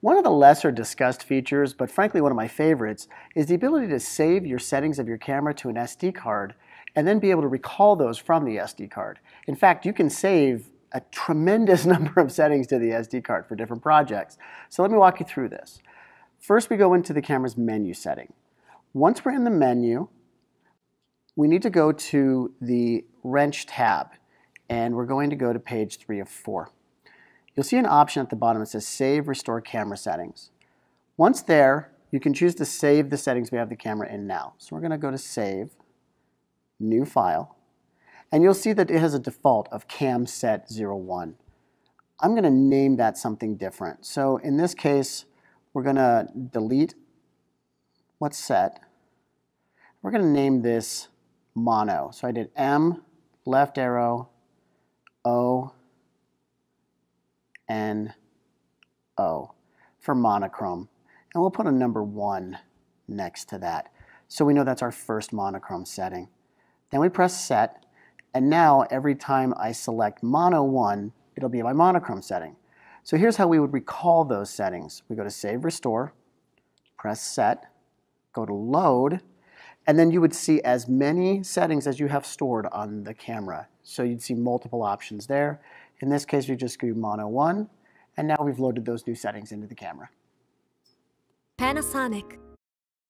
One of the lesser discussed features, but frankly one of my favorites, is the ability to save your settings of your camera to an SD card and then be able to recall those from the SD card. In fact, you can save a tremendous number of settings to the SD card for different projects. So let me walk you through this. First, we go into the camera's menu setting. Once we're in the menu, we need to go to the wrench tab, and we're going to go to page 3 of 4. You'll see an option at the bottom that says Save Restore Camera Settings. Once there, you can choose to save the settings we have the camera in now. So we're going to go to Save, New File, and you'll see that it has a default of CamSet01. I'm going to name that something different. So in this case, we're going to delete what's set. We're going to name this Mono. So I did M, left arrow, O, N, O for monochrome. And we'll put a number 1 next to that. So we know that's our first monochrome setting. Then we press Set, and now every time I select Mono 1, it'll be my monochrome setting. So here's how we would recall those settings. We go to Save Restore, press Set, go to Load, and then you would see as many settings as you have stored on the camera. So you'd see multiple options there. In this case, we just do Mono 1, and now we've loaded those new settings into the camera. Panasonic.